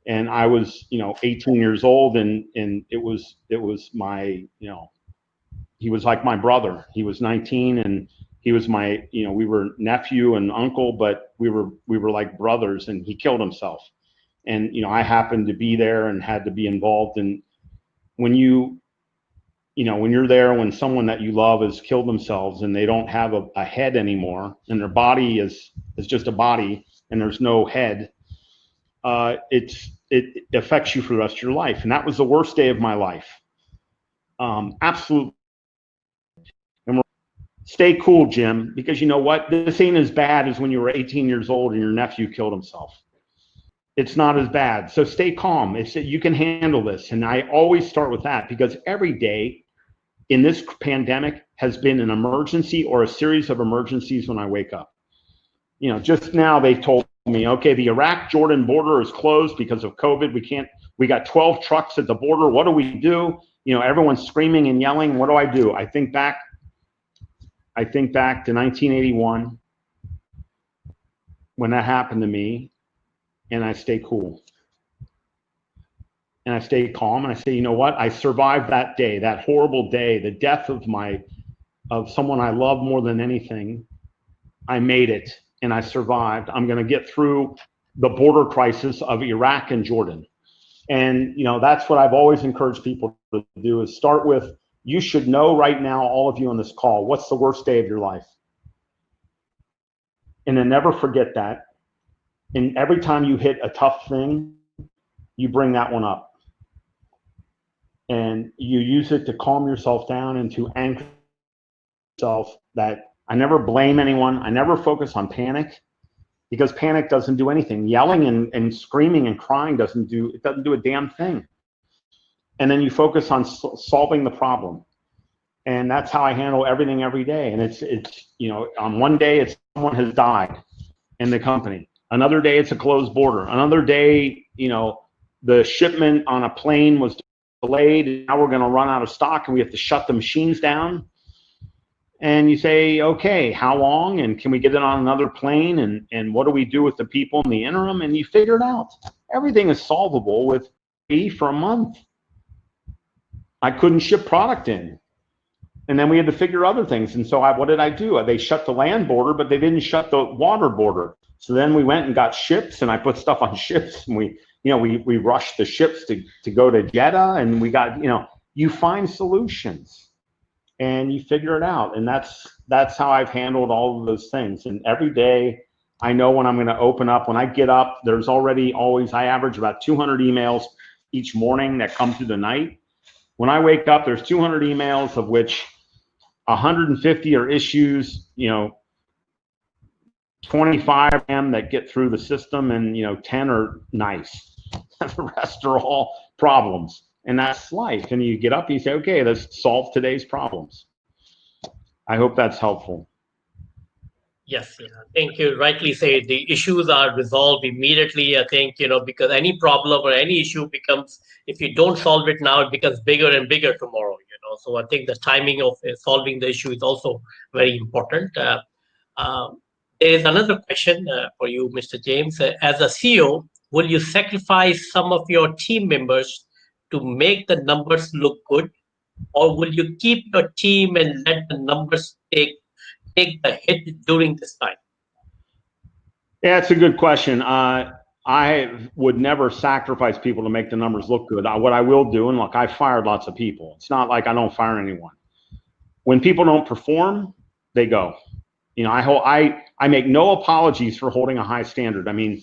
And I was, 18 years old, and it was my, he was like my brother. He was 19, and he was my, we were nephew and uncle, but we were like brothers, and he killed himself. And, I happened to be there and had to be involved. And when you're there, when someone that you love has killed themselves and they don't have a head anymore, and their body is just a body and there's no head, it affects you for the rest of your life. And that was the worst day of my life. Absolutely. And stay cool, Jim, because you know what? This ain't as bad as when you were 18 years old and your nephew killed himself. It's not as bad. So stay calm. You can handle this. And I always start with that, because every day in this pandemic has been an emergency or a series of emergencies when I wake up. Just now they told me, okay, the Iraq-Jordan border is closed because of COVID. We got 12 trucks at the border. What do we do? Everyone's screaming and yelling. What do I do? I think back to 1981 when that happened to me, and I stay cool. And I stay calm, and I say, you know what? I survived that day, that horrible day, the death of someone I love more than anything. I made it, and I survived. I'm going to get through the border crisis of Iraq and Jordan. And, that's what I've always encouraged people to do, is start with, you should know right now, all of you on this call, what's the worst day of your life? And then never forget that. And every time you hit a tough thing, you bring that one up. And you use it to calm yourself down and to anchor yourself that I never blame anyone. I never focus on panic, because panic doesn't do anything. Yelling and screaming and crying doesn't do a damn thing. And then you focus on solving the problem. And that's how I handle everything every day. And it's on one day it's someone has died in the company. Another day it's a closed border. Another day, the shipment on a plane was delayed, and now we're going to run out of stock and we have to shut the machines down. And you say, okay, how long? And can we get it on another plane? And what do we do with the people in the interim? And you figure it out. Everything is solvable with for a month. I couldn't ship product in. And then we had to figure other things. And so what did I do? They shut the land border, but they didn't shut the water border. So then we went and got ships, and I put stuff on ships, and we rushed the ships to go to Jeddah, and we got, you find solutions and you figure it out. And that's how I've handled all of those things. And every day I know when I'm going to open up. When I get up, there's always, I average about 200 emails. each morning that come through the night. When I wake up, there's 200 emails, of which 150 are issues, 25 of them that get through the system, and 10 are nice. The rest are all problems, and that's life. And you get up and you say, okay, let's solve today's problems. I hope that's helpful. Yes, yeah. I think you rightly say the issues are resolved immediately. I think, because any problem or any issue becomes, if you don't solve it now, it becomes bigger and bigger tomorrow, So I think the timing of solving the issue is also very important. There is another question for you, Mr. James. As a CEO, will you sacrifice some of your team members to make the numbers look good? Or will you keep your team and let the numbers take the hit during this time? Yeah, it's a good question. I would never sacrifice people to make the numbers look good. What I will do, and look, I fired lots of people. It's not like I don't fire anyone. When people don't perform, they go. I make no apologies for holding a high standard. I mean,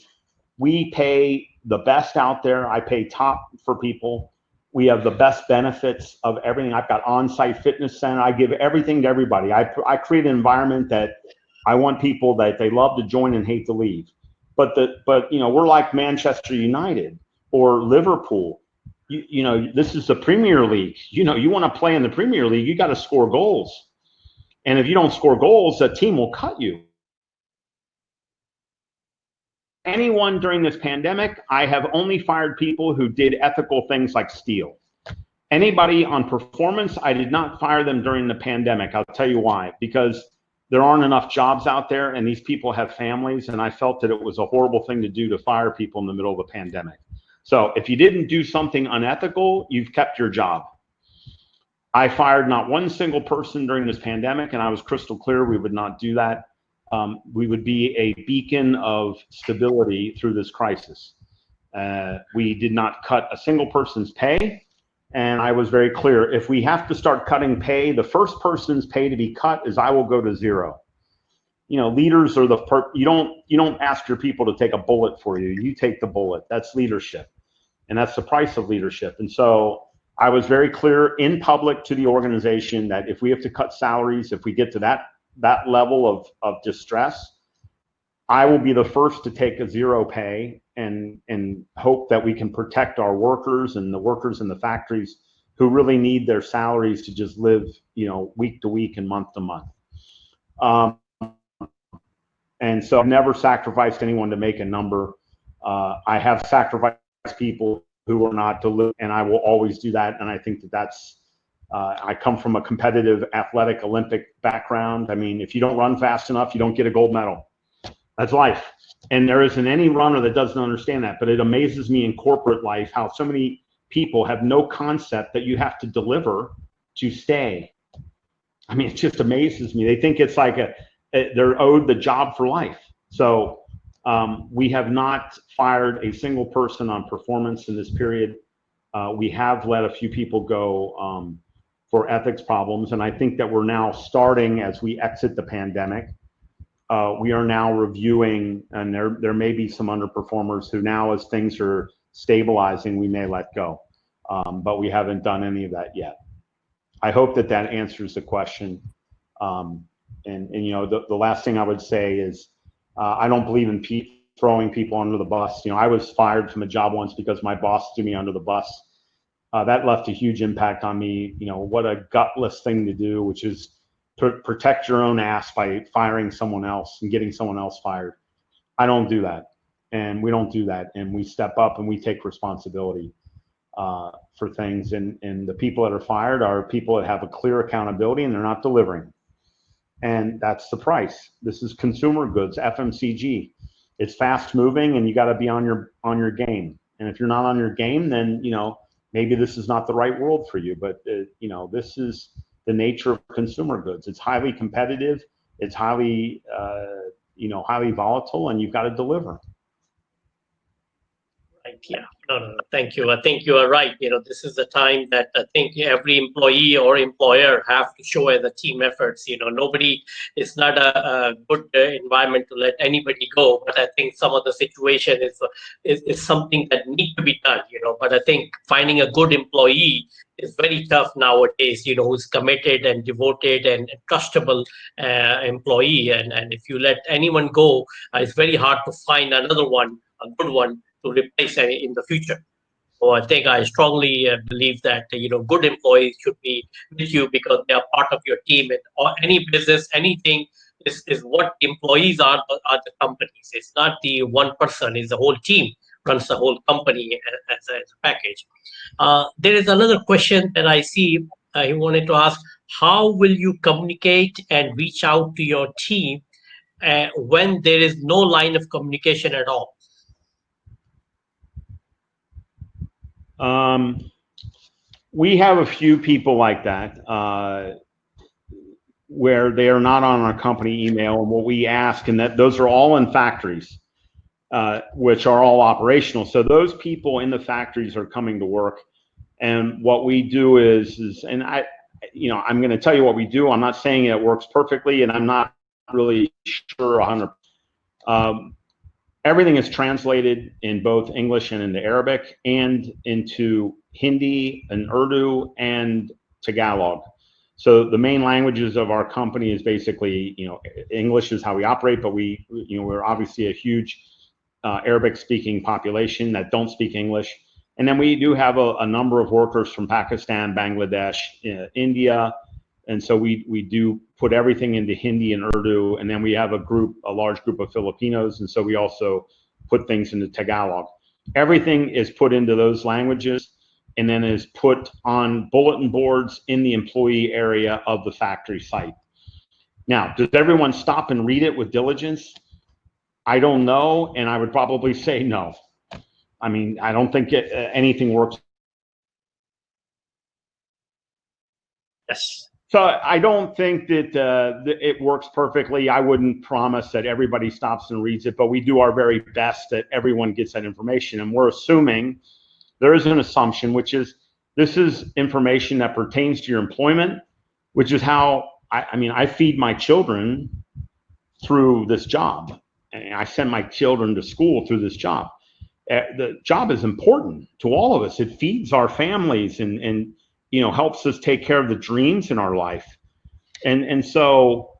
we pay the best out there. I pay top for people. We have the best benefits of everything. I've got on-site fitness center. I give everything to everybody. I create an environment that I want people that they love to join and hate to leave. But we're like Manchester United or Liverpool. This is the Premier League. You want to play in the Premier League, you got to score goals. And if you don't score goals, the team will cut you. Anyone during this pandemic, I have only fired people who did ethical things like steal. Anybody on performance, I did not fire them during the pandemic. I'll tell you why. Because there aren't enough jobs out there, and these people have families, and I felt that it was a horrible thing to do to fire people in the middle of a pandemic. So if you didn't do something unethical, you've kept your job. I fired not one single person during this pandemic, and I was crystal clear we would not do that. We would be a beacon of stability through this crisis. We did not cut a single person's pay, and I was very clear, if we have to start cutting pay, the first person's pay to be cut is I will go to zero. Leaders are you don't ask your people to take a bullet for you. You take the bullet. That's leadership, and that's the price of leadership. And so I was very clear in public to the organization that if we have to cut salaries, if we get to that level of distress, I will be the first to take a zero pay and hope that we can protect our workers and the workers in the factories who really need their salaries to just live, week to week and month to month. And so I've never sacrificed anyone to make a number. I have sacrificed people who are not delivered, and I will always do that. And I think that's, I come from a competitive athletic Olympic background. I mean, if you don't run fast enough, you don't get a gold medal. That's life. And there isn't any runner that doesn't understand that. But it amazes me in corporate life how so many people have no concept that you have to deliver to stay. I mean, it just amazes me. They think it's like they're owed the job for life. So we have not fired a single person on performance in this period. We have let a few people go for ethics problems. And I think that we're now starting, as we exit the pandemic, we are now reviewing, and there may be some underperformers who now, as things are stabilizing, we may let go. But we haven't done any of that yet. I hope that answers the question. And the last thing I would say is I don't believe in throwing people under the bus. I was fired from a job once because my boss threw me under the bus. That left a huge impact on me. What a gutless thing to do, which is to protect your own ass by firing someone else and getting someone else fired. I don't do that, and we don't do that, and we step up and we take responsibility for things. And the people that are fired are people that have a clear accountability and they're not delivering. And that's the price. This is consumer goods, FMCG. It's fast moving, and you got to be on your game. And if you're not on your game, then maybe this is not the right world for you. But this is the nature of consumer goods. It's highly competitive. It's highly highly volatile, and you've got to deliver. Right. Yeah. No, no, no, thank you. I think you are right. This is the time that I think every employee or employer have to show as a team efforts. Nobody, it's not a good environment to let anybody go. But I think some of the situation is something that needs to be done. But I think finding a good employee is very tough nowadays. Who's committed and devoted and trustable employee. And if you let anyone go, it's very hard to find another one, a good one, to replace in the future. So I think I strongly believe that good employees should be with you because they are part of your team. And or any business, anything is what employees are the companies. It's not the one person; it's the whole team runs the whole company as a package. There is another question that I see. I wanted to ask: how will you communicate and reach out to your team when there is no line of communication at all? We have a few people like that where they are not on our company email, and what we ask, and that those are all in factories, which are all operational. So those people in the factories are coming to work, and what we do is and I'm going to tell you what we do. I'm not saying it works perfectly, and I'm not really sure 100%. Everything is translated in both English and into Arabic and into Hindi and Urdu and Tagalog. So the main languages of our company is basically, English is how we operate, but we're obviously a huge Arabic-speaking population that don't speak English. And then we do have a number of workers from Pakistan, Bangladesh, India. And so we do put everything into Hindi and Urdu, and then we have a large group of Filipinos, and so we also put things into Tagalog. Everything is put into those languages and then is put on bulletin boards in the employee area of the factory site. Now, does everyone stop and read it with diligence? I don't know, and I would probably say no. I mean, I don't think anything works. Yes. So I don't think that it works perfectly. I wouldn't promise that everybody stops and reads it, but we do our very best that everyone gets that information. And we're assuming, there is an assumption, which is this is information that pertains to your employment, which is how, I feed my children through this job. And I send my children to school through this job. The job is important to all of us. It feeds our families and helps us take care of the dreams in our life. And so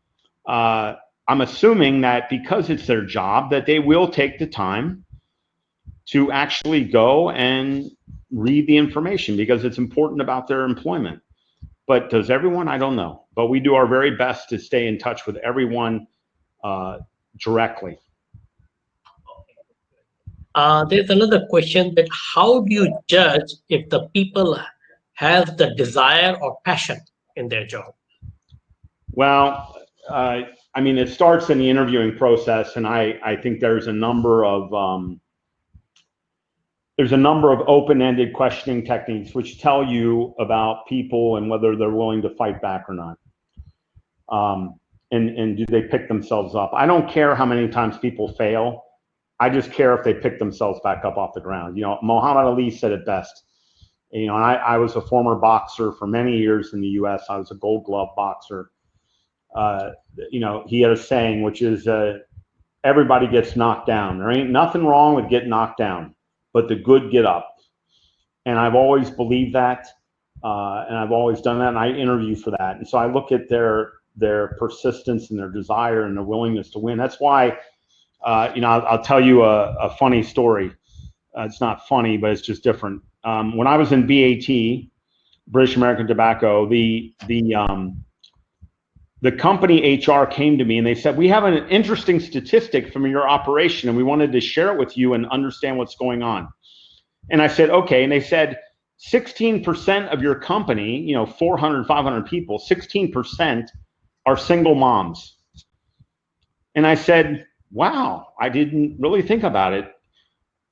I'm assuming that because it's their job, that they will take the time to actually go and read the information because it's important about their employment. But does everyone? I don't know. But we do our very best to stay in touch with everyone directly. There's another question that how do you judge if the people have the desire or passion in their job? Well, it starts in the interviewing process, and I think there's a number of open-ended questioning techniques which tell you about people and whether they're willing to fight back or not. And do they pick themselves up? I don't care how many times people fail. I just care if they pick themselves back up off the ground. Muhammad Ali said it best. And I was a former boxer for many years in the U.S. I was a Gold Glove boxer. He had a saying, which is, everybody gets knocked down. There ain't nothing wrong with getting knocked down, but the good get up. And I've always believed that, and I've always done that, and I interview for that. And so I look at their persistence and their desire and their willingness to win. That's why, I'll tell you a funny story. It's not funny, but it's just different. When I was in BAT, British American Tobacco, the company HR came to me and they said, we have an interesting statistic from your operation and we wanted to share it with you and understand what's going on. And I said, okay. And they said, 16% of your company, 400, 500 people, 16% are single moms. And I said, wow, I didn't really think about it.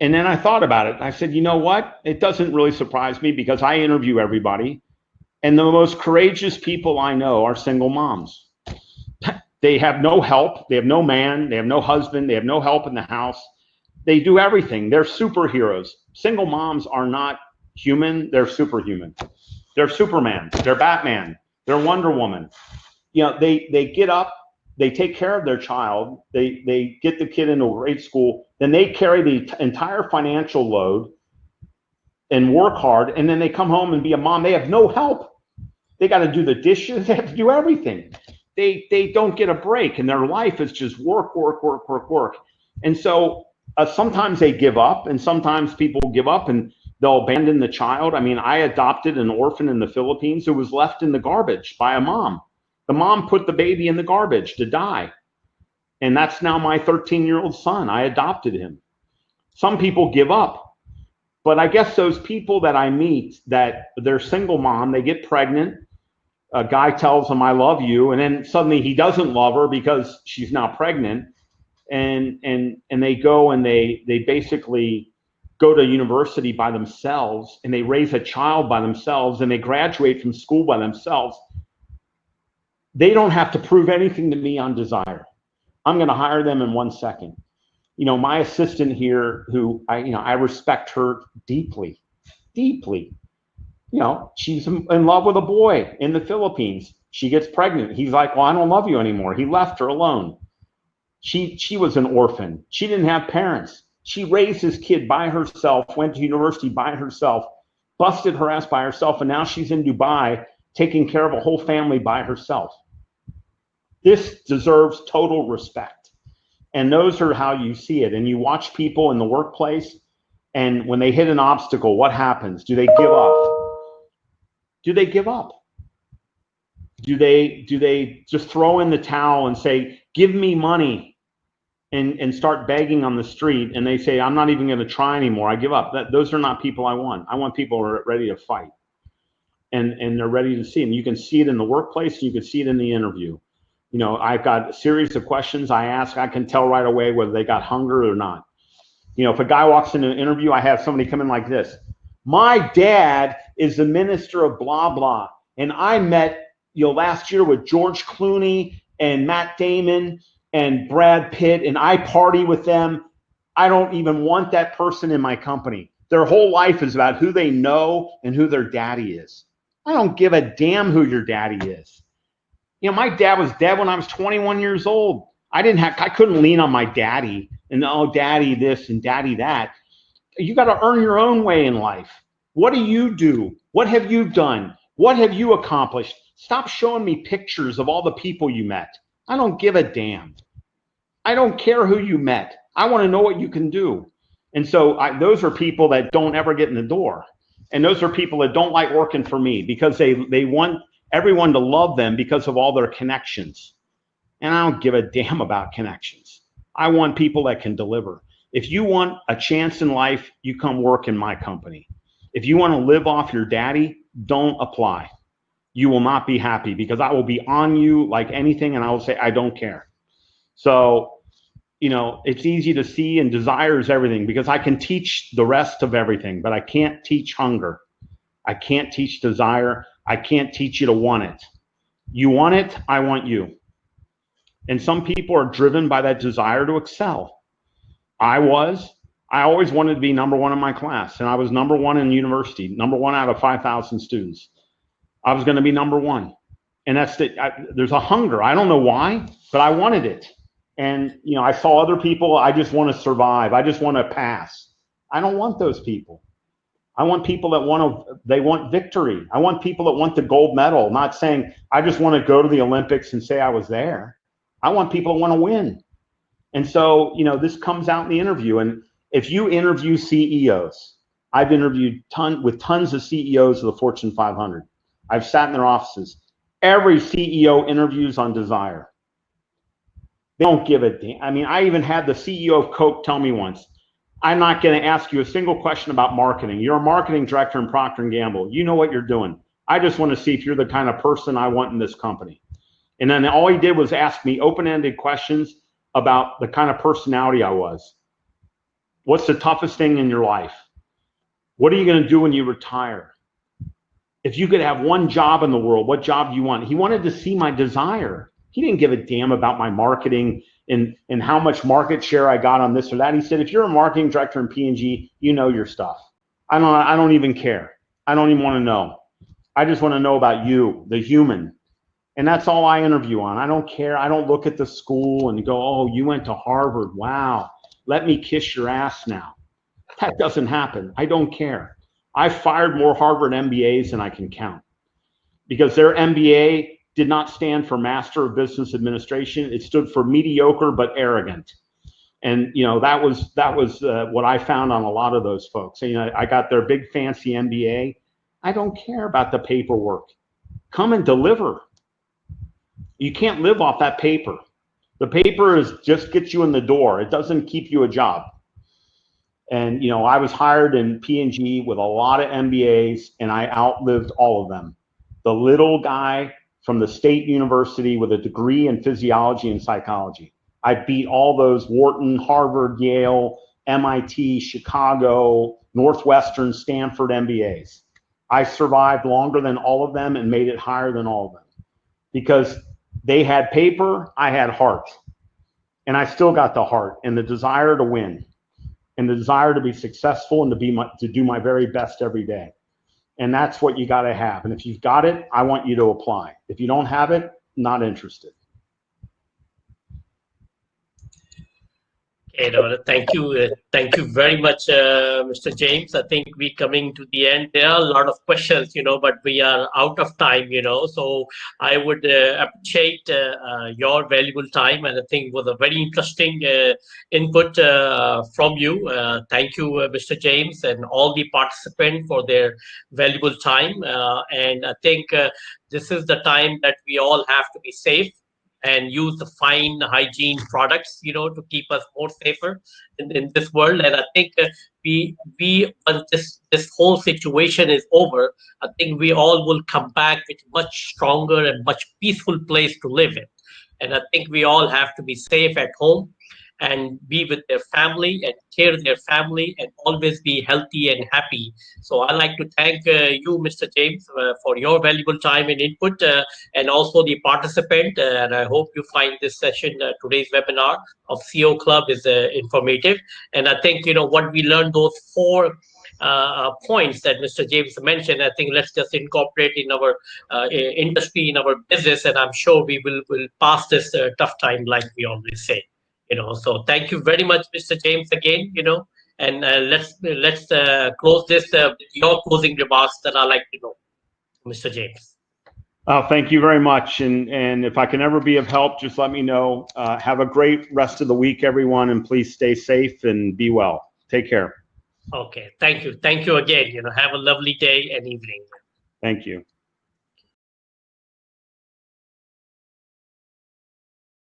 And then I thought about it. I said, you know what? It doesn't really surprise me because I interview everybody. And the most courageous people I know are single moms. They have no help. They have no man. They have no husband. They have no help in the house. They do everything. They're superheroes. Single moms are not human, they're superhuman. They're Superman, they're Batman, they're Wonder Woman. You know, they get up, they take care of their child, they get the kid into a great school, then they carry the entire financial load and work hard, and then they come home and be a mom. They have no help. They got to do the dishes, they have to do everything. They don't get a break, and their life is just work. And so sometimes they give up, and sometimes people give up and they'll abandon the child. I mean, I adopted an orphan in the Philippines who was left in the garbage by a mom. The mom put the baby in the garbage to die. And that's now my 13-year-old son. I adopted him. Some people give up. But I guess those people that I meet that they're single mom, they get pregnant, a guy tells them, I love you, and then suddenly he doesn't love her because she's now pregnant, and they go and they basically go to university by themselves, and they raise a child by themselves, and they graduate from school by themselves. They don't have to prove anything to me on desire. I'm going to hire them in 1 second. You know, my assistant here, who I respect her deeply. You know, she's in love with a boy in the Philippines. She gets pregnant. He's like, well, I don't love you anymore. He left her alone. She was an orphan. She didn't have parents. She raised his kid by herself, went to university by herself, busted her ass by herself, and now she's in Dubai taking care of a whole family by herself. This deserves total respect. And those are how you see it. And you watch people in the workplace, and when they hit an obstacle, what happens? Do they give up? Do they give up? Do they just throw in the towel and say, give me money, and start begging on the street, and they say, I'm not even going to try anymore, I give up? Those are not people I want. I want people who are ready to fight, and they're ready to see. And you can see it in the workplace, and you can see it in the interview. You know, I've got a series of questions I ask. I can tell right away whether they got hunger or not. You know, if a guy walks into an interview, I have somebody come in like this. My dad is the minister of blah, blah. And I met, last year with George Clooney and Matt Damon and Brad Pitt, and I party with them. I don't even want that person in my company. Their whole life is about who they know and who their daddy is. I don't give a damn who your daddy is. You know, my dad was dead when I was 21 years old. I couldn't lean on my daddy and, oh, daddy this and daddy that. You got to earn your own way in life. What do you do? What have you done? What have you accomplished? Stop showing me pictures of all the people you met. I don't give a damn. I don't care who you met. I want to know what you can do. And so those are people that don't ever get in the door. And those are people that don't like working for me because they want everyone to love them because of all their connections. And I don't give a damn about connections. I want people that can deliver. If you want a chance in life, you come work in my company. If you want to live off your daddy, don't apply. You will not be happy because I will be on you like anything, and I will say, I don't care. So, you know, it's easy to see, and desire is everything, because I can teach the rest of everything, but I can't teach hunger. I can't teach desire. I can't teach you to want it. You want it, I want you. And some people are driven by that desire to excel. I always wanted to be number one in my class, and I was number one in university, number one out of 5,000 students. I was going to be number one. And there's a hunger. I don't know why, but I wanted it. And, you know, I saw other people, I just want to survive. I just want to pass. I don't want those people. I want people that want victory. I want people that want the gold medal, not saying, I just want to go to the Olympics and say I was there. I want people that want to win. And so, you know, this comes out in the interview. And if you interview CEOs, I've interviewed with tons of CEOs of the Fortune 500. I've sat in their offices. Every CEO interviews on desire. They don't give a damn. I mean, I even had the CEO of Coke tell me once, I'm not going to ask you a single question about marketing. You're a marketing director in Procter & Gamble. You know what you're doing. I just want to see if you're the kind of person I want in this company. And then all he did was ask me open-ended questions about the kind of personality I was. What's the toughest thing in your life? What are you going to do when you retire? If you could have one job in the world, what job do you want? He wanted to see my desire. He didn't give a damn about my marketing in how much market share I got on this or that. He said, if you're a marketing director in P&G, you know your stuff. I don't even care. I don't even want to know. I just want to know about you, the human. And that's all I interview on. I don't care. I don't look at the school and go, oh, you went to Harvard. Wow. Let me kiss your ass now. That doesn't happen. I don't care. I fired more Harvard MBAs than I can count, because their MBA did not stand for Master of Business Administration. It stood for mediocre but arrogant. And that was what I found on a lot of those folks. I got their big fancy MBA. I don't care about the paperwork. Come and deliver. You can't live off that paper. The paper just gets you in the door. It doesn't keep you a job. And I was hired in P&G with a lot of MBAs, and I outlived all of them. The little guy from the state university with a degree in physiology and psychology. I beat all those Wharton, Harvard, Yale, MIT, Chicago, Northwestern, Stanford MBAs. I survived longer than all of them and made it higher than all of them, because they had paper, I had heart. And I still got the heart and the desire to win and the desire to be successful and to do my very best every day. And that's what you got to have. And if you've got it, I want you to apply. If you don't have it, not interested. Thank you very much, Mr. James. I think we're coming to the end. There are a lot of questions, but we are out of time, so I would appreciate your valuable time, and I think it was a very interesting input from you. Thank you, Mr. James, and all the participants for their valuable time. And I think this is the time that we all have to be safe and use the fine hygiene products, to keep us more safer in this world. And I think we once this whole situation is over, I think we all will come back with much stronger and much peaceful place to live in. And I think we all have to be safe at home and be with their family and care their family and always be healthy and happy. So I'd like to thank you, Mr. James, for your valuable time and input, and also the participant. And I hope you find this session, today's webinar of CO Club, is informative. And I think, what we learned, those 4 points that Mr. James mentioned, I think let's just incorporate in our industry, in our business, and I'm sure we will pass this tough time, like we always say. So thank you very much, Mr. James, again, and let's close this with your closing remarks that I like to know, Mr. James. Thank you very much. And if I can ever be of help, just let me know. Have a great rest of the week, everyone, and please stay safe and be well. Take care. Okay. Thank you. Thank you again. Have a lovely day and evening. Thank you.